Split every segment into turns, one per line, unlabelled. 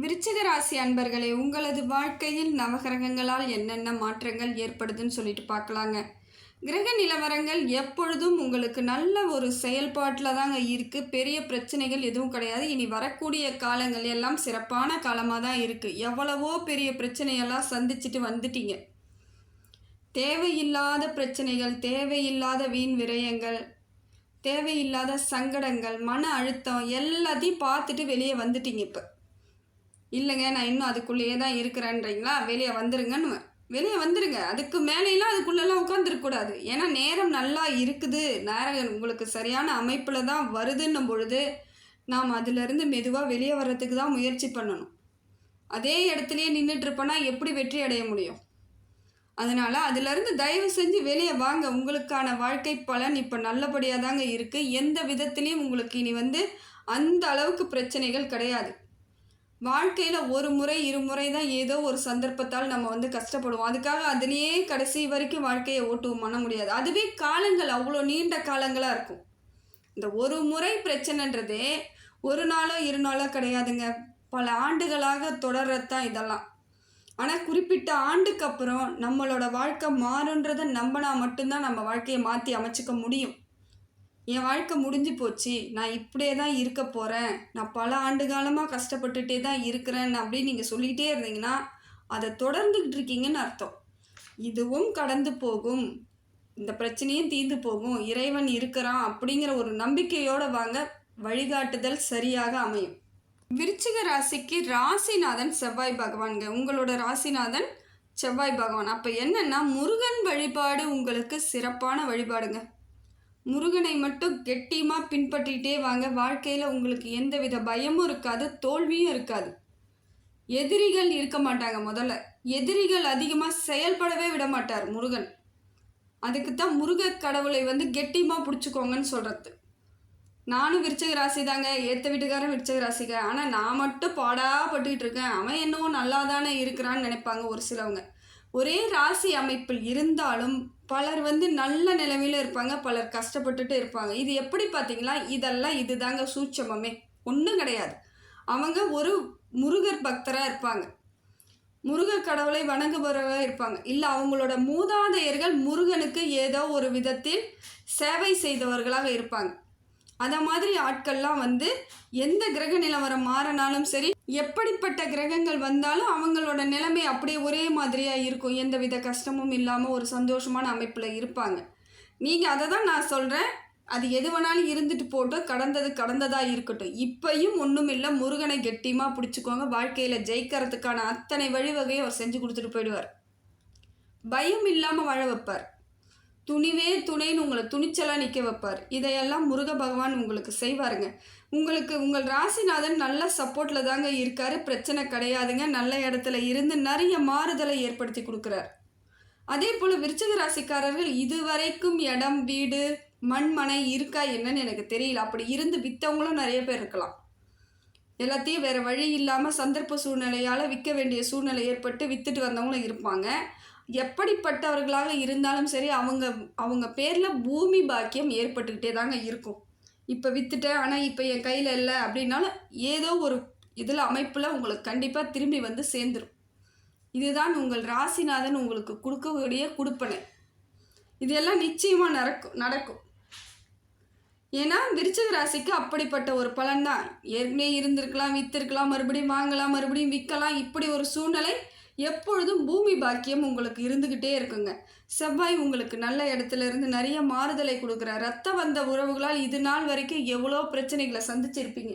விருச்சிக ராசி அன்பர்களே, உங்களது வாழ்க்கையில் நவகிரகங்களால் என்னென்ன மாற்றங்கள் ஏற்படுதுன்னு சொல்லிட்டு பார்க்கலாங்க. கிரக நிலவரங்கள் எப்பொழுதும் உங்களுக்கு நல்ல ஒரு செயல்பாட்டில் தாங்க இருக்குது. பெரிய பிரச்சனைகள் எதுவும் கிடையாது. இனி வரக்கூடிய காலங்கள் எல்லாம் சிறப்பான காலமாக தான் இருக்குது. எவ்வளவோ பெரிய பிரச்சனையெல்லாம் சந்திச்சுட்டு வந்துட்டீங்க. தேவையில்லாத பிரச்சனைகள், தேவையில்லாத வீண் விரயங்கள், தேவையில்லாத சங்கடங்கள், மன அழுத்தம் எல்லாத்தையும் பார்த்துட்டு வெளியே வந்துட்டீங்க. இப்போ இல்லைங்க, நான் இன்னும் அதுக்குள்ளேயே தான் இருக்கிறேன்றீங்களா? வெளியே வந்துருங்க. அதுக்கு மேலேலாம் அதுக்குள்ளெல்லாம் உட்காந்துருக்கக்கூடாது. ஏன்னா நேரம் நல்லா இருக்குது, நேரம் உங்களுக்கு சரியான அமைப்பில் தான் வருதுன்னும் பொழுது நாம் அதிலிருந்து மெதுவாக வெளியே வர்றதுக்கு தான் முயற்சி பண்ணணும். அதே இடத்துலையே நின்றுட்டுருப்போன்னா எப்படி வெற்றி அடைய முடியும்? அதனால் அதிலிருந்து தயவு செஞ்சு வெளியே வாங்க. உங்களுக்கான வாழ்க்கை பலன் இப்போ நல்லபடியாக தாங்க இருக்குது. எந்த விதத்துலேயும் உங்களுக்கு இனி அந்த அளவுக்கு பிரச்சனைகள் கிடையாது. வாழ்க்கையில் ஒரு முறை இருமுறை தான் ஏதோ ஒரு சந்தர்ப்பத்தால் நம்ம கஷ்டப்படுவோம். அதுக்காக அதுலேயே கடைசி வரைக்கும் வாழ்க்கையை ஓட்டுவோம் பண்ண முடியாது. அதுவே காலங்கள் அவ்வளோ நீண்ட காலங்களாக இருக்கும். இந்த ஒரு முறை பிரச்சனைன்றதே ஒரு நாளோ இரு நாளோ கிடையாதுங்க, பல ஆண்டுகளாக தொடர்றது தான் இதெல்லாம். ஆனால் குறிப்பிட்ட ஆண்டுக்கு அப்புறம் நம்மளோட வாழ்க்கை மாறுன்றதை நம்பினா மட்டும்தான் நம்ம வாழ்க்கையை மாற்றி அமைச்சிக்க முடியும். என் வாழ்க்கை முடிஞ்சு போச்சு, நான் இப்படியே தான் இருக்க போகிறேன், நான் பல ஆண்டு காலமாக கஷ்டப்பட்டுகிட்டே தான் இருக்கிறேன் அப்படின்னு நீங்கள் சொல்லிகிட்டே இருந்தீங்கன்னா அதை தொடர்ந்துக்கிட்டு இருக்கீங்கன்னு அர்த்தம். இதுவும் கடந்து போகும், இந்த பிரச்சனையும் தீர்ந்து போகும், இறைவன் இருக்கிறான் அப்படிங்கிற ஒரு நம்பிக்கையோடு வாங்க. வழிகாட்டுதல் சரியாக அமையும். விருச்சிக ராசிக்கு ராசிநாதன் செவ்வாய் பகவான்ங்க. உங்களோட ராசிநாதன் செவ்வாய் பகவான். அப்போ என்னென்னா, முருகன் வழிபாடு உங்களுக்கு சிறப்பான வழிபாடுங்க. முருகனை மட்டும் கெட்டியமாக பின்பற்றிகிட்டே வாங்க. வாழ்க்கையில் உங்களுக்கு எந்தவித பயமும் இருக்காது, தோல்வியும் இருக்காது. எதிரிகள் இருக்க மாட்டாங்க. முதல்ல எதிரிகள் அதிகமாக செயல்படவே விட மாட்டார் முருகன். அதுக்கு தான் முருக கடவுளை கெட்டியமாக பிடிச்சிக்கோங்கன்னு சொல்கிறது. நானும் விருச்சிக ராசி தாங்க, ஏற்ற வீட்டுக்காரன் விருச்சிக ராசிங்க. ஆனால் நான் மட்டும் பாடாப்பட்டுக்கிட்டு இருக்கேன், அவன் என்னவோ நல்லா தானே இருக்கிறான்னு நினைப்பாங்க ஒரு சிலவங்க. ஒரே ராசி அமைப்பில் இருந்தாலும் பலர் நல்ல நிலைமையில் இருப்பாங்க, பலர் கஷ்டப்பட்டுட்டு இருப்பாங்க. இது எப்படி பார்த்தீங்களா? இதெல்லாம் இதுதாங்க சூட்சமமே, ஒன்றும் கிடையாது. அவங்க ஒரு முருகர் பக்தராக இருப்பாங்க, முருகர் கடவுளை வணங்குபவராக இருப்பாங்க. இல்லை அவங்களோட மூதாதையர்கள் முருகனுக்கு ஏதோ ஒரு விதத்தில் சேவை செய்தவர்களாக இருப்பாங்க. அதை மாதிரி ஆட்கள்லாம் எந்த கிரக நிலவரம் மாறினாலும் சரி, எப்படிப்பட்ட கிரகங்கள் வந்தாலும் அவங்களோட நிலைமை அப்படியே ஒரே மாதிரியாக இருக்கும். எந்த வித கஷ்டமும் இல்லாமல் ஒரு சந்தோஷமான அமைப்பில் இருப்பாங்க. நீங்கள் அதை தான் நான் சொல்கிறேன். அது எது வேணாலும் இருந்துட்டு போட்டு கடந்ததாக இருக்கட்டும். இப்பையும் ஒன்றும் இல்லை, முருகனை கெட்டியமாக பிடிச்சிக்கோங்க. வாழ்க்கையில் ஜெயிக்கிறதுக்கான அத்தனை வழிவகையும் அவர் செஞ்சு கொடுத்துட்டு போயிடுவார். பயம் இல்லாமல் வாழ வைப்பார். துணிவே துணைன்னு உங்களை துணிச்சலாக நிற்க வைப்பார். இதையெல்லாம் முருக பகவான் உங்களுக்கு செய்வாருங்க. உங்கள் ராசிநாதன் நல்ல சப்போர்ட்டில் தாங்க இருக்கார், பிரச்சனை கிடையாதுங்க. நல்ல இடத்துல இருந்து நிறைய மாறுதலை ஏற்படுத்தி கொடுக்குறார். அதே போல் விருச்சிக ராசிக்காரர்கள் இதுவரைக்கும் இடம், வீடு, மண்மனை இருக்கா என்னன்னு எனக்கு தெரியல. அப்படி இருந்து விற்றவங்களும் நிறைய பேர் இருக்கலாம். எல்லாத்தையும் வேறு வழி இல்லாமல் சந்தர்ப்ப சூழ்நிலையால் விற்க வேண்டிய சூழ்நிலை ஏற்பட்டு விற்றுட்டு வந்தவங்களும் இருப்பாங்க. எப்படிப்பட்டவர்களாக இருந்தாலும் சரி, அவங்க பேரில் பூமி பாக்கியம் ஏற்பட்டுக்கிட்டே தாங்க இருக்கும். இப்போ விற்றுட்டேன், ஆனால் இப்போ என் கையில் இல்லை அப்படின்னாலும் ஏதோ ஒரு இதில் அமைப்பில் உங்களுக்கு கண்டிப்பாக திரும்பி சேர்ந்துடும். இதுதான் உங்கள் ராசிநாதன் உங்களுக்கு கொடுக்கக்கூடிய கொடுப்பனை. இதெல்லாம் நிச்சயமாக நடக்கும். ஏன்னா விருச்சிக ராசிக்கு அப்படிப்பட்ட ஒரு பலன் தான். ஏற்கனவே இருந்திருக்கலாம், விற்றுருக்கலாம், மறுபடியும் வாங்கலாம், மறுபடியும் விற்கலாம். இப்படி ஒரு சூழ்நிலை எப்பொழுதும் பூமி பாக்கியம் உங்களுக்கு இருந்துக்கிட்டே இருக்குங்க. செவ்வாய் உங்களுக்கு நல்ல இடத்துல இருந்து நிறைய மாறுதலை கொடுக்குறார். ரத்த வந்த உறவுகளால் இது நாள் வரைக்கும் எவ்வளோ பிரச்சனைகளை சந்திச்சிருப்பீங்க.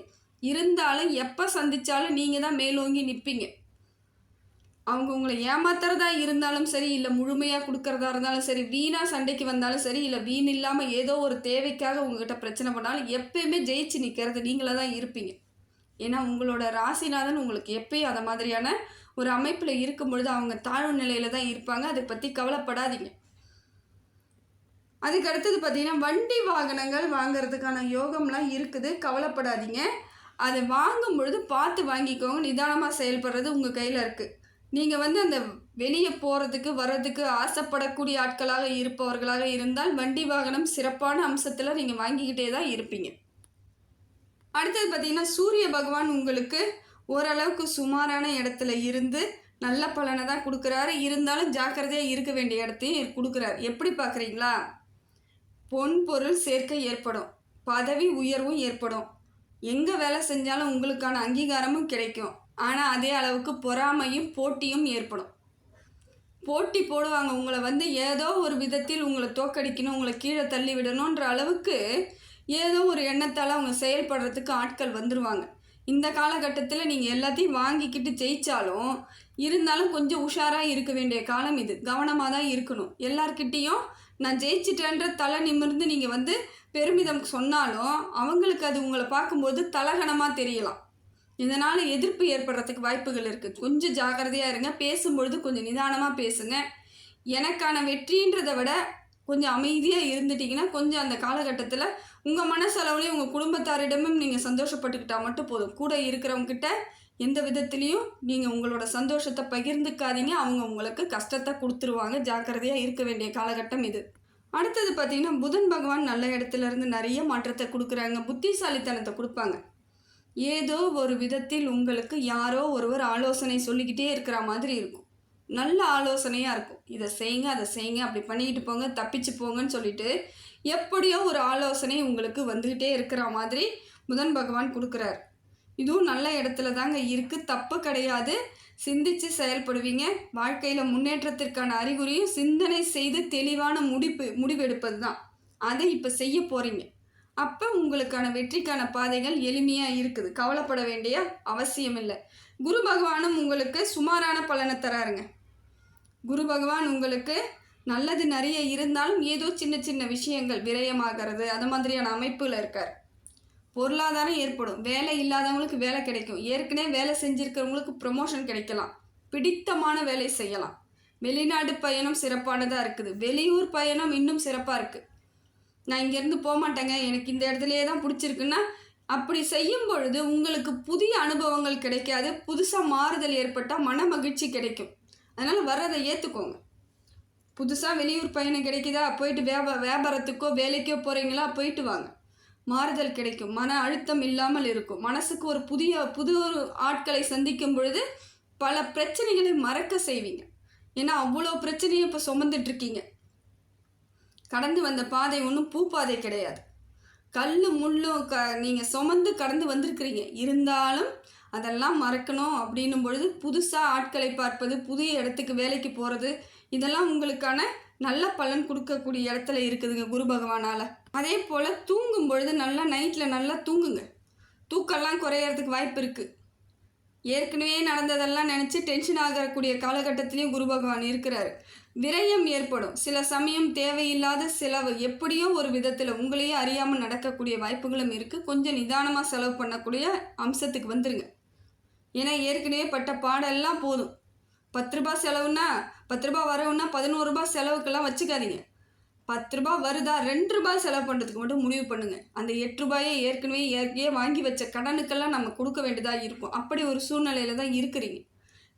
இருந்தாலும் எப்போ சந்தித்தாலும் நீங்கள் தான் மேலோங்கி நிற்பீங்க. அவங்க உங்களை ஏமாத்துறதா இருந்தாலும் சரி, இல்லை முழுமையாக கொடுக்கறதா இருந்தாலும் சரி, வீணாக சண்டைக்கு வந்தாலும் சரி, இல்லை வீண் இல்லாமல் ஏதோ ஒரு தேவைக்காக உங்ககிட்ட பிரச்சனை பண்ணாலும் எப்பயுமே ஜெயிச்சு நிற்கிறது நீங்களாக தான் இருப்பீங்க. ஏன்னா உங்களோட ராசிநாதன் உங்களுக்கு எப்பயும் அந்த மாதிரியான ஒரு அமைப்பில் இருக்கும் பொழுது அவங்க தாழ்வு நிலையில் தான் இருப்பாங்க. அதை பற்றி கவலைப்படாதீங்க. அதுக்கு அடுத்தது பார்த்திங்கன்னா, வண்டி வாகனங்கள் வாங்கிறதுக்கான யோகம்லாம் இருக்குது, கவலைப்படாதீங்க. அதை வாங்கும் பொழுது பார்த்து வாங்கிக்கோங்க. நிதானமாக செயல்படுறது உங்கள் கையில் இருக்குது. நீங்கள் அந்த வெளியே போகிறதுக்கு வர்றதுக்கு ஆசைப்படக்கூடிய ஆட்களாக இருப்பவர்களாக இருந்தால் வண்டி வாகனம் சிறப்பான அம்சத்தில் நீங்கள் வாங்கிக்கிட்டே தான் இருப்பீங்க. அடுத்தது பார்த்திங்கன்னா, சூரிய பகவான் உங்களுக்கு ஓரளவுக்கு சுமாரான இடத்துல இருந்து நல்ல பலனை தான் கொடுக்குறாரு. இருந்தாலும் ஜாக்கிரதையாக இருக்க வேண்டிய இடத்தையும் கொடுக்குறாரு. எப்படி பார்க்குறீங்களா? பொன் பொருள் சேர்க்கை ஏற்படும், பதவி உயர்வும் ஏற்படும், எங்கே வேலை செஞ்சாலும் உங்களுக்கான அங்கீகாரமும் கிடைக்கும். ஆனால் அதே அளவுக்கு பொறாமையும் போட்டியும் ஏற்படும். போட்டி போடுவாங்க உங்களை ஏதோ ஒரு விதத்தில் உங்களை தோக்கடிக்கணும், உங்களை கீழே தள்ளி விடணுன்ற அளவுக்கு ஏதோ ஒரு எண்ணத்தால் அவங்க செயல்படுறதுக்கு ஆட்கள் வந்துடுவாங்க. இந்த காலகட்டத்தில் நீங்கள் எல்லாத்தையும் வாங்கிக்கிட்டு ஜெயித்தாலும் இருந்தாலும் கொஞ்சம் உஷாராக இருக்க வேண்டிய காலம் இது. கவனமாக தான் இருக்கணும். எல்லார்கிட்டேயும் நான் ஜெயிச்சிட்டேன்ற தலை நிமிர்ந்து நீங்கள் பெருமிதம் சொன்னாலும் அவங்களுக்கு அது உங்களை பார்க்கும்போது தலகணமாக தெரியலாம். இதனால் எதிர்ப்பு ஏற்படுறதுக்கு வாய்ப்புகள் இருக்குது. கொஞ்சம் ஜாக்கிரதையாக இருங்க. பேசும்பொழுது கொஞ்சம் நிதானமாக பேசுங்க. எனக்கான வெற்றின்றதை விட கொஞ்சம் அமைதியாக இருந்துட்டிங்கன்னா கொஞ்சம் அந்த காலகட்டத்தில் உங்கள் மனசளவுலேயும் உங்கள் குடும்பத்தாரிடமும் நீங்கள் சந்தோஷப்பட்டுக்கிட்டால் மட்டும் போதும். கூட இருக்கிறவங்ககிட்ட எந்த விதத்துலேயும் நீங்கள் உங்களோட சந்தோஷத்தை பகிர்ந்துக்காதீங்க. அவங்க உங்களுக்கு கஷ்டத்தை கொடுத்துருவாங்க. ஜாக்கிரதையாக இருக்க வேண்டிய காலகட்டம் இது. அடுத்தது பார்த்திங்கன்னா புதன் பகவான் நல்ல இடத்துல இருந்து நிறைய மாற்றத்தை கொடுக்குறாங்க. புத்திசாலித்தனத்தை கொடுப்பாங்க. ஏதோ ஒரு விதத்தில் உங்களுக்கு யாரோ ஒருவர் ஆலோசனை சொல்லிக்கிட்டே இருக்கிற மாதிரி இருக்கும். நல்ல ஆலோசனையாக இருக்கும். இதை செய்யுங்க, அதை செய்யுங்க, அப்படி பண்ணிக்கிட்டு போங்க, தப்பிச்சு போங்கன்னு சொல்லிட்டு எப்படியோ ஒரு ஆலோசனை உங்களுக்கு வந்துக்கிட்டே இருக்கிற மாதிரி புதன் பகவான் கொடுக்குறார். இதுவும் நல்ல இடத்துல தாங்க இருக்குது. தப்பு கிடையாது. சிந்தித்து செயல்படுவீங்க. வாழ்க்கையில் முன்னேற்றத்திற்கான அறிகுறியும் சிந்தனை செய்து தெளிவான முடிவெடுப்பது தான். அதை இப்போ செய்ய போகிறீங்க. அப்போ உங்களுக்கான வெற்றிக்கான பாதைகள் எளிமையாக இருக்குது. கவலைப்பட வேண்டிய அவசியம் இல்லை. குரு பகவானும் உங்களுக்கு சுமாரான பலனை தராருங்க. குரு பகவான் உங்களுக்கு நல்லது நிறைய இருந்தாலும் ஏதோ சின்ன சின்ன விஷயங்கள் விரயமாகிறது, அது மாதிரியான அமைப்பில் இருக்கார். பொருளாதாரம் ஏற்படும். வேலை இல்லாதவங்களுக்கு வேலை கிடைக்கும். ஏற்கனவே வேலை செஞ்சுருக்கிறவங்களுக்கு ப்ரமோஷன் கிடைக்கலாம். பிடித்தமான வேலை செய்யலாம். வெளிநாடு பயணம் சிறப்பானதாக இருக்குது. வெளியூர் பயணம் இன்னும் சிறப்பாக இருக்குது. நான் இங்கேருந்து போக மாட்டேங்க, எனக்கு இந்த இடத்துலையே தான் பிடிச்சிருக்குன்னா அப்படி செய்யும் பொழுது உங்களுக்கு புதிய அனுபவங்கள் கிடைக்காது. புதுசாக மாறுதல் ஏற்பட்டால் மன மகிழ்ச்சி கிடைக்கும். அதனால் வர்றதை ஏற்றுக்கோங்க. புதுசாக வெளியூர் பயணம் கிடைக்குதா, போயிட்டு வியாபாரத்துக்கோ வேலைக்கோ போகிறீங்களா, போயிட்டு வாங்க. மாறுதல் கிடைக்கும். மன அழுத்தம் இல்லாமல் இருக்கும். மனசுக்கு ஒரு புது ஆட்களை சந்திக்கும் பொழுது பல பிரச்சனைகளை மறக்க செய்வீங்க. ஏன்னா அவ்வளோ பிரச்சனையை இப்போ சுமந்துட்டுருக்கீங்க. கடந்து வந்த பாதை ஒன்றும் பூப்பாதை கிடையாது. கல் முள்ளும் நீங்கள் சுமந்து கடந்து வந்திருக்கிறீங்க. இருந்தாலும் அதெல்லாம் மறக்கணும் அப்படின்னும் பொழுது புதுசாக ஆட்களை பார்ப்பது, புதிய இடத்துக்கு வேலைக்கு போகிறது, இதெல்லாம் உங்களுக்கான நல்ல பலன் கொடுக்கக்கூடிய இடத்துல இருக்குதுங்க குரு பகவானால். அதே போல் தூங்கும் பொழுது நல்லா நைட்டில் நல்லா தூங்குங்க. தூக்கம்லாம் குறையறதுக்கு வாய்ப்பு இருக்குது. ஏற்கனவே நடந்ததெல்லாம் நினச்சி டென்ஷன் ஆகக்கூடிய காலகட்டத்திலையும் குரு பகவான் இருக்கிறாரு. விரயம் ஏற்படும். சில சமயம் தேவையில்லாத செலவு எப்படியோ ஒரு விதத்தில் உங்களையே அறியாமல் நடக்கக்கூடிய வாய்ப்புகளும் இருக்குது. கொஞ்சம் நிதானமாக செலவு பண்ணக்கூடிய அம்சத்துக்கு வந்துடுங்க. ஏன்னா ஏற்கனவே பட்ட பாடெல்லாம் போதும். 10 ரூபா செலவுன்னா 10 ரூபா வரவுன்னா 11 ரூபா செலவுக்கெல்லாம் வச்சுக்காதீங்க. 10 ரூபா வருதா 2 ரூபாய் செலவு பண்ணுறதுக்கு மட்டும் முடிவு பண்ணுங்கள். அந்த 8 ரூபாயை ஏற்கனவே வாங்கி வச்ச கடனுக்கெல்லாம் நம்ம கொடுக்க வேண்டியதாக இருக்கும். அப்படி ஒரு சூழ்நிலையில் தான் இருக்கிறீங்க.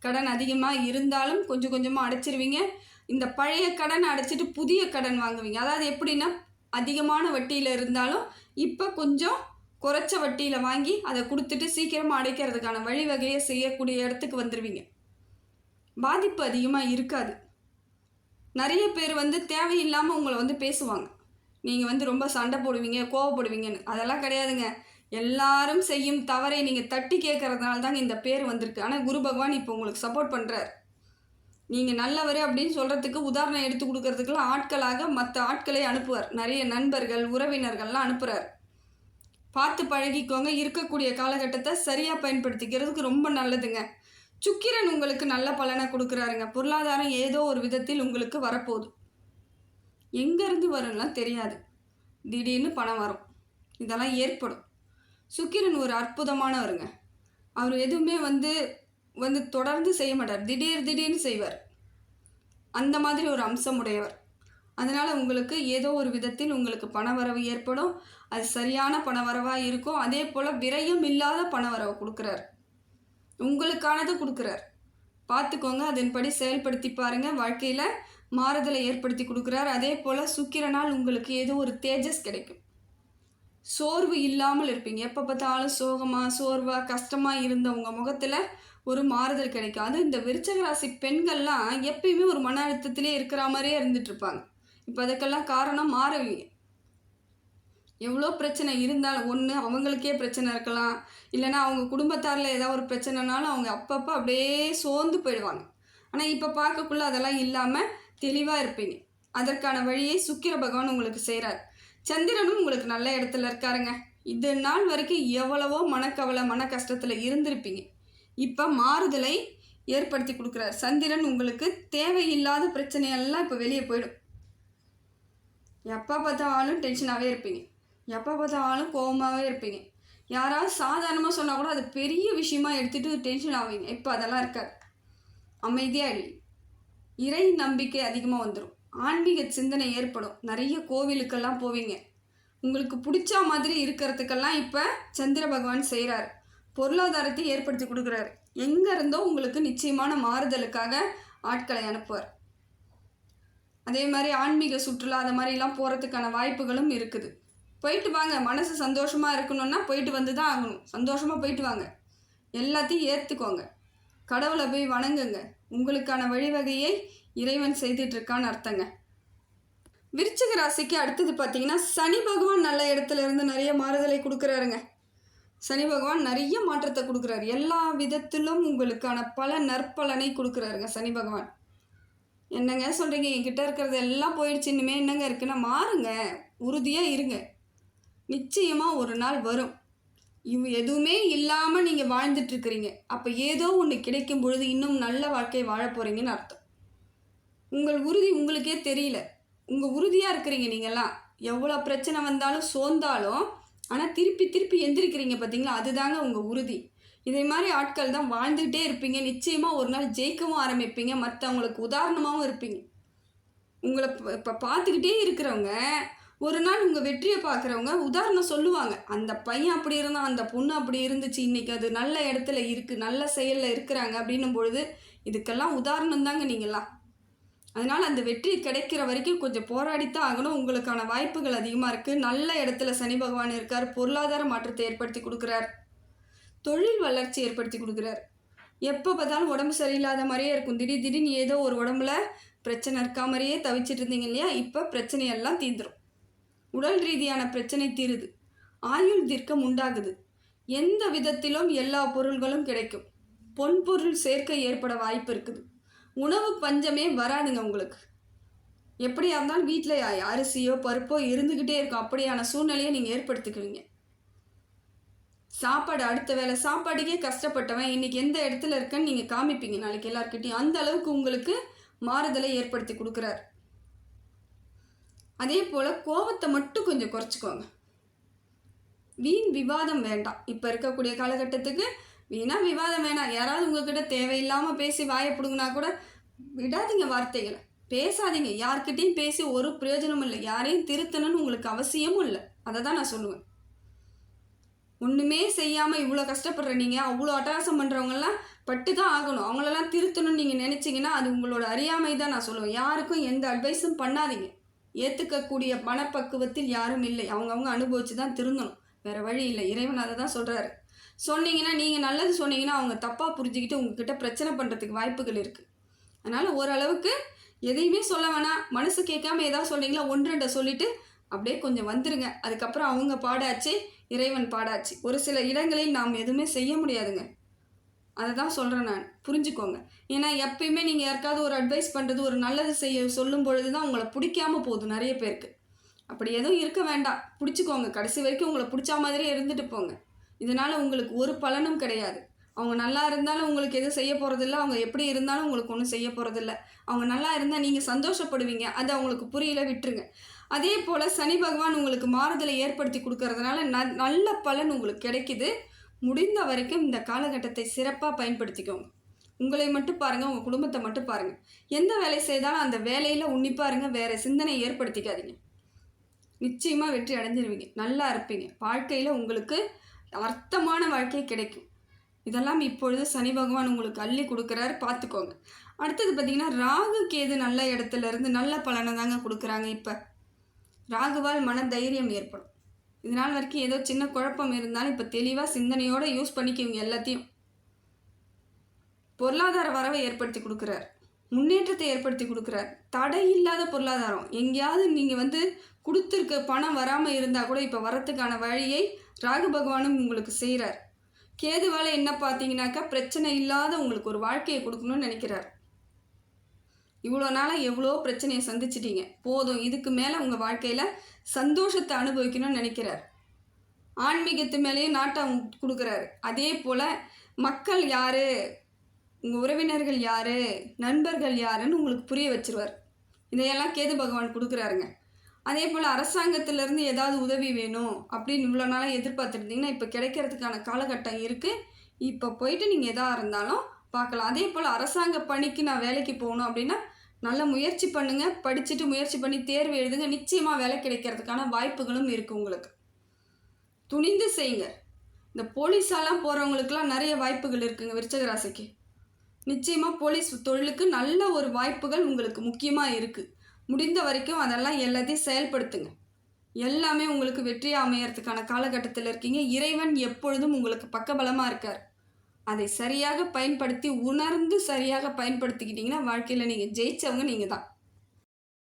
கடன் அதிகமாக இருந்தாலும் கொஞ்சம் கொஞ்சமாக அடைச்சிருவீங்க. இந்த பழைய கடனை அடைச்சிட்டு புதிய கடன் வாங்குவீங்க. அதாவது எப்படின்னா அதிகமான வட்டியில் இருந்தாலும் இப்போ கொஞ்சம் குறைச்ச வட்டியில் வாங்கி அதை கொடுத்துட்டு சீக்கிரமாக அடைக்கிறதுக்கான வழிவகையை செய்யக்கூடிய இடத்துக்கு வந்துடுவீங்க. பாதிப்பு அதிகமாக இருக்காது. நிறைய பேர் தேவையில்லாமல் உங்களை பேசுவாங்க. நீங்கள் ரொம்ப சண்டை போடுவீங்க, கோவப்படுவீங்கன்னு. அதெல்லாம் கிடையாதுங்க. எல்லாரும் செய்யும் தவறை நீங்கள் தட்டி கேட்கறதுனால தாங்க இந்த பேர் வந்திருக்கு. ஆனால் குரு பகவான் இப்போ உங்களுக்கு சப்போர்ட் பண்ணுறார். நீங்கள் நல்லவர் அப்படின்னு சொல்கிறதுக்கு உதாரணம் எடுத்து கொடுக்கறதுக்கெல்லாம் ஆட்களாக மற்ற ஆட்களை அனுப்புவார். நிறைய நண்பர்கள் உறவினர்கள்லாம் அனுப்புகிறார். பார்த்து பழகிக்கோங்க. இருக்கக்கூடிய காலகட்டத்தை சரியாக பயன்படுத்திக்கிறதுக்கு ரொம்ப நல்லதுங்க. சுக்கிரன் உங்களுக்கு நல்ல பலனை கொடுக்குறாருங்க. பொருளாதாரம் ஏதோ ஒரு விதத்தில் உங்களுக்கு வரப்போகுது. எங்கேருந்து வரும்லாம் தெரியாது. திடீர்னு பணம் வரும். இதெல்லாம் ஏற்படும். சுக்கிரன் ஒரு அற்புதமானவருங்க. அவர் எதுவுமே தொடர்ந்து செய்ய மாட்டார். திடீர்னு செய்வார். அந்த மாதிரி ஒரு அம்சம் உடையவர். அதனால் உங்களுக்கு ஏதோ ஒரு விதத்தில் உங்களுக்கு பணவரவு ஏற்படும். அது சரியான பணவரவாக இருக்கும். அதே போல் விரயம் இல்லாத பணவரவை கொடுக்குறார். உங்களுக்கானது கொடுக்குறார். பார்த்துக்கோங்க. அதன்படி செயல்படுத்தி பாருங்கள். வாழ்க்கையில் மாறுதலை ஏற்படுத்தி கொடுக்குறார். அதே போல் சுக்கிரனால் உங்களுக்கு ஏதோ ஒரு தேஜஸ் கிடைக்கும். சோர்வு இல்லாமல் இருப்பீங்க. எப்போ பார்த்தாலும் சோகமாக சோர்வாக கஷ்டமாக இருந்த உங்கள் முகத்தில் ஒரு மாறுதல் கிடைக்கும். அதுவும் இந்த விருச்சக ராசி பெண்கள்லாம் எப்பயுமே ஒரு மன அழுத்தத்திலே இருக்கிற மாதிரியே இருந்துட்டு இருப்பாங்க. இப்போ அதுக்கெல்லாம் காரணம் மாறுவீங்க. எவ்வளோ பிரச்சனை இருந்தாலும் ஒன்று அவங்களுக்கே பிரச்சனை இருக்கலாம், இல்லைன்னா அவங்க குடும்பத்தாரில் ஏதாவது ஒரு பிரச்சனைனாலும் அவங்க அப்பப்போ அப்படியே சோர்ந்து போயிடுவாங்க. ஆனால் இப்போ பார்க்கக்குள்ள அதெல்லாம் இல்லாமல் தெளிவாக இருப்பீங்க. அதற்கான வழியை சுக்கிர பகவான் உங்களுக்கு செய்கிறார். சந்திரனும் உங்களுக்கு நல்ல இடத்துல இருக்காருங்க. இது நாள் வரைக்கும் எவ்வளவோ மனக்கவலை மன கஷ்டத்தில் இருந்திருப்பீங்க. இப்போ மாறுதலை ஏற்படுத்தி கொடுக்குறார். சந்திரன் உங்களுக்கு தேவையில்லாத பிரச்சனையெல்லாம் இப்போ வெளியே போயிடும். எப்போ பார்த்தாலும் டென்ஷனாகவே இருப்பீங்க, எப்போ பார்த்தாலும் கோபமாகவே இருப்பீங்க. யாராவது சாதாரணமாக சொன்னால் கூட அது பெரிய விஷயமா எடுத்துகிட்டு டென்ஷன் ஆவீங்க. இப்போ அதெல்லாம் இருக்காது. அமைதியாக இல்லை. இறை நம்பிக்கை அதிகமாக வந்துடும். ஆன்மீக சிந்தனை ஏற்படும். நிறைய கோவிலுக்கெல்லாம் போவீங்க. உங்களுக்கு பிடிச்ச மாதிரி இருக்கிறதுக்கெல்லாம் இப்போ சந்திர பகவான் செய்கிறார். பொருளாதாரத்தை ஏற்படுத்தி கொடுக்குறாரு. எங்கே இருந்தோ உங்களுக்கு நிச்சயமான மாறுதலுக்காக ஆட்களை அனுப்புவார். அதே மாதிரி ஆன்மீக சுற்றுலா அது மாதிரிலாம் போகிறதுக்கான வாய்ப்புகளும் இருக்குது. போயிட்டு வாங்க. மனசு சந்தோஷமாக இருக்கணும்னா போயிட்டு வந்து தான் ஆகணும். சந்தோஷமாக போயிட்டு வாங்க. எல்லாத்தையும் ஏற்றுக்கோங்க. கடவுளை போய் வணங்குங்க. உங்களுக்கான வழிவகையை இறைவன் செய்துட்ருக்கான்னு அர்த்தங்க. விருச்சிக ராசிக்கு அடுத்தது பார்த்தீங்கன்னா சனி பகவான் நல்ல இடத்துல இருந்து நிறைய மாறுதலை கொடுக்குறாருங்க. சனி பகவான் நிறைய மாற்றத்தை கொடுக்குறாரு. எல்லா விதத்திலும் உங்களுக்கான பல நற்பலனை கொடுக்குறாருங்க சனி பகவான். என்னங்க சொல்கிறீங்க, என்கிட்ட இருக்கிறது எல்லாம் போயிடுச்சு, இனிமே என்னங்க இருக்குன்னா மாறுங்க, உறுதியாக இருங்க. நிச்சயமாக ஒரு நாள் வரும். எதுவுமே இல்லாமல் நீங்கள் வாழ்ந்துட்டுருக்கிறீங்க. அப்போ ஏதோ ஒன்று கிடைக்கும் பொழுது இன்னும் நல்ல வாழ்க்கை வாழ போகிறீங்கன்னு அர்த்தம். உங்கள் உறுதி உங்களுக்கே தெரியல. உங்கள் உறுதியாக இருக்கிறீங்க. நீங்கள்லாம் எவ்வளோ பிரச்சனை வந்தாலும் சோர்ந்தாலும் ஆனால் திருப்பி எந்திரிக்கிறீங்க பார்த்தீங்களா, அதுதாங்க உங்கள் உறுதி. இதே மாதிரி ஆட்கள் தான் வாழ்ந்துக்கிட்டே இருப்பீங்க. நிச்சயமாக ஒரு நாள் ஜெயிக்கவும் ஆரம்பிப்பீங்க. மற்றவங்களுக்கு உதாரணமாகவும் இருப்பீங்க. உங்களை இப்போ பார்த்துக்கிட்டே இருக்கிறவங்க ஒரு நாள் உங்கள் வெற்றியை பார்க்குறவங்க உதாரணம் சொல்லுவாங்க. அந்த பையன் அப்படி இருந்தான், அந்த பொண்ணு அப்படி இருந்துச்சு, இன்றைக்கி அது நல்ல இடத்துல இருக்குது, நல்ல செயலில் இருக்கிறாங்க அப்படின்னும் பொழுது இதுக்கெல்லாம் உதாரணம் தாங்க நீங்கள்லாம். அதனால் அந்த வெற்றி கிடைக்கிற வரைக்கும் கொஞ்சம் போராடித்தான் ஆகணும். உங்களுக்கான வாய்ப்புகள் அதிகமாக இருக்குது. நல்ல இடத்துல சனி பகவான் இருக்கார். பொருளாதார மாற்றத்தை ஏற்படுத்தி கொடுக்குறார். தொழில் வளர்ச்சி ஏற்படுத்தி கொடுக்குறார். எப்போ பார்த்தாலும் உடம்பு சரியில்லாத மாதிரியே இருக்கும். திடீர்னு ஏதோ ஒரு உடம்புல பிரச்சனை இருக்கா மாதிரியே தவிச்சிட்டு இருந்தீங்க இல்லையா, இப்போ பிரச்சனையெல்லாம் தீந்துடும். உடல் ரீதியான பிரச்சனை தீருது. ஆயுள் தீர்க்கம் உண்டாகுது. எந்த விதத்திலும் எல்லா பொருள்களும் கிடைக்கும். பொன்பொருள் சேர்க்கை ஏற்பட வாய்ப்பு இருக்குது. உணவு பஞ்சமே வராதுங்க உங்களுக்கு. எப்படியா இருந்தாலும் வீட்டில் அரிசியோ பருப்போ இருந்துக்கிட்டே இருக்கும். அப்படியான சூழ்நிலையை நீங்கள் ஏற்படுத்திக்குவீங்க. சாப்பாடு அடுத்த வேளை சாப்பாடுக்கே கஷ்டப்பட்டவன் இன்றைக்கி எந்த இடத்துல இருக்கன்னு நீங்கள் காமிப்பீங்க நாளைக்கு எல்லாருக்கிட்டையும். அந்த அளவுக்கு உங்களுக்கு மாறுதலை ஏற்படுத்தி கொடுக்குறார். அதே போல் கோபத்தை மட்டும் கொஞ்சம் குறைச்சிக்கோங்க. வீண் விவாதம் வேண்டாம். இப்போ இருக்கக்கூடிய காலகட்டத்துக்கு வீணாக விவாதம் வேணாம். யாராவது உங்ககிட்ட தேவையில்லாமல் பேசி வாயை பிடுங்கினா கூட விடாதீங்க. வார்த்தைகளை பேசாதீங்க. யார்கிட்டையும் பேசி ஒரு பிரயோஜனமும் இல்லை. யாரையும் திருத்தணும்னு உங்களுக்கு அவசியமும் இல்லை. அதை தான் நான் சொல்லுவேன். ஒன்றுமே செய்யாமல் இவ்வளோ கஷ்டப்படுற நீங்கள், அவ்வளோ அட்டகாசம் பண்ணுறவங்கெல்லாம் பட்டு தான் ஆகணும். அவங்களெல்லாம் திருத்தணும்னு நீங்கள் நினச்சிங்கன்னா அது உங்களோட அறியாமை தான் நான் சொல்லுவேன். யாருக்கும் எந்த அட்வைஸும் பண்ணாதீங்க. ஏற்றுக்கக்கூடிய மனப்பக்குவத்தில் யாரும் இல்லை. அவங்கவுங்க அனுபவித்து தான் திருந்தணும். வேறு வழி இல்லை. இறைவன் அதை தான் சொல்கிறாரு. சொன்னீங்கன்னா நீங்கள் நல்லது சொன்னீங்கன்னா அவங்க தப்பாக புரிஞ்சுக்கிட்டு உங்ககிட்ட பிரச்சனை பண்ணுறதுக்கு வாய்ப்புகள் இருக்குது. அதனால் ஓரளவுக்கு எதையுமே சொல்ல வேணாம். மனசு கேட்காம ஏதாவது சொன்னீங்களா 1-2 சொல்லிவிட்டு அப்படியே கொஞ்சம் வந்துடுங்க. அதுக்கப்புறம் அவங்க பாடாச்சு, இறைவன் பாடாச்சு. ஒரு சில இடங்களில் நாம் எதுவுமே செய்ய முடியாதுங்க. அதை தான் சொல்கிறேன் நான். புரிஞ்சுக்கோங்க. ஏன்னா எப்பயுமே நீங்கள் யாருக்காவது ஒரு அட்வைஸ் பண்ணுறது, ஒரு நல்லது செய்ய சொல்லும் பொழுது தான் உங்களை பிடிக்காமல் போகுது நிறைய பேருக்கு. அப்படி எதுவும் இருக்க வேண்டாம். பிடிச்சிக்கோங்க. கடைசி வரைக்கும் உங்களை பிடிச்ச மாதிரியே இருந்துட்டு போங்க. இதனால் உங்களுக்கு ஒரு பலனும் கிடையாது. அவங்க நல்லா இருந்தாலும் உங்களுக்கு எதுவும் செய்ய போகிறதில்ல. அவங்க எப்படி இருந்தாலும் உங்களுக்கு ஒன்றும் செய்ய போகிறதில்ல. அவங்க நல்லா இருந்தால் நீங்கள் சந்தோஷப்படுவீங்க. அது அவங்களுக்கு புரியல, விட்டுருங்க. அதே போல் சனி பகவான் உங்களுக்கு மாறுதலை ஏற்படுத்தி கொடுக்கறதுனால நல்ல பலன் உங்களுக்கு கிடைக்குது. முடிந்த வரைக்கும் இந்த காலகட்டத்தை சிறப்பாக பயன்படுத்திக்கோங்க. உங்களை மட்டும் பாருங்கள், உங்கள் குடும்பத்தை மட்டும் பாருங்கள். எந்த வேலை செய்தாலும் அந்த வேலையில் உன்னிப்பாக இருங்க. வேறு சிந்தனை ஏற்படுத்திக்காதீங்க. நிச்சயமாக வெற்றி அடைஞ்சிருவீங்க. நல்லா இருப்பீங்க. வாழ்க்கையில் உங்களுக்கு அர்த்தமான வாழ்க்கை கிடைக்கும். இதெல்லாம் இப்பொழுது சனி பகவான் உங்களுக்கு அள்ளி கொடுக்குறாரு. பார்த்துக்கோங்க. அடுத்தது பார்த்திங்கன்னா ராகு கேது நல்ல இடத்துல இருந்து நல்ல பலனை தாங்க கொடுக்குறாங்க. இப்போ ராகுவால் மன தைரியம் ஏற்படும். இது நாள் வரைக்கும் ஏதோ சின்ன குழப்பம் இருந்தாலும் இப்போ தெளிவாக சிந்தனையோடு யூஸ் பண்ணிக்குவீங்க எல்லாத்தையும். பொருளாதார வரவை ஏற்படுத்தி கொடுக்குறார், முன்னேற்றத்தை ஏற்படுத்தி கொடுக்குறார். தடை இல்லாத பொருளாதாரம். எங்கேயாவது நீங்கள் கொடுத்துருக்க பணம் வராமல் இருந்தால் கூட இப்போ வரத்துக்கான வழியை ராகு பகவானும் உங்களுக்கு செய்கிறார். கேதுவால் என்ன பார்த்தீங்கன்னாக்கா பிரச்சனை இல்லாத உங்களுக்கு ஒரு வாழ்க்கையை கொடுக்கணும்னு நினைக்கிறார். இவ்வளோ நாளாக எவ்வளோ பிரச்சனையை சந்திச்சிட்டீங்க, போதும், இதுக்கு மேலே உங்கள் வாழ்க்கையில் சந்தோஷத்தை அனுபவிக்கணும்னு நினைக்கிறார். ஆன்மீகத்து மேலேயும் நாட்டம் கொடுக்குறாரு. அதே போல் மக்கள் யார், உங்கள் உறவினர்கள் யார், நண்பர்கள் யாருன்னு உங்களுக்கு புரிய வச்சிருவார். இதையெல்லாம் கேது பகவான் கொடுக்குறாருங்க. அதே போல் அரசாங்கத்திலேருந்து ஏதாவது உதவி வேணும் அப்படின்னு இவ்வளோ நாளாக எதிர்பார்த்துருந்தீங்கன்னா இப்போ கிடைக்கிறதுக்கான காலகட்டம் இருக்குது. இப்போ போயிட்டு நீங்கள் எதாக இருந்தாலும் பார்க்கலாம். அதே போல் அரசாங்க பணிக்கு நான் வேலைக்கு போகணும் அப்படின்னா நல்ல முயற்சி பண்ணுங்கள். படிச்சுட்டு முயற்சி பண்ணி தேர்வு எழுதுங்க. நிச்சயமாக வேலை கிடைக்கிறதுக்கான வாய்ப்புகளும் இருக்குது உங்களுக்கு. துணிந்து செய்யுங்க. இந்த போலீஸாலாம் போகிறவங்களுக்கெல்லாம் நிறைய வாய்ப்புகள் இருக்குங்க விருச்சிக ராசிக்கு. நிச்சயமாக போலீஸ் தொழிலுக்கு நல்ல ஒரு வாய்ப்புகள் உங்களுக்கு முக்கியமாக இருக்குது. முடிந்த வரைக்கும் அதெல்லாம் எல்லாத்தையும் செயல்படுத்துங்க. எல்லாமே உங்களுக்கு வெற்றியாக அமையறதுக்கான காலகட்டத்தில் இருக்கீங்க. இறைவன் எப்பொழுதும் உங்களுக்கு பக்கபலமாக இருக்கார். அதை சரியாக பயன்படுத்தி உணர்ந்து சரியாக பயன்படுத்திக்கிட்டிங்கன்னா வாழ்க்கையில் நீங்கள் ஜெயித்தவங்க நீங்கள் தான்.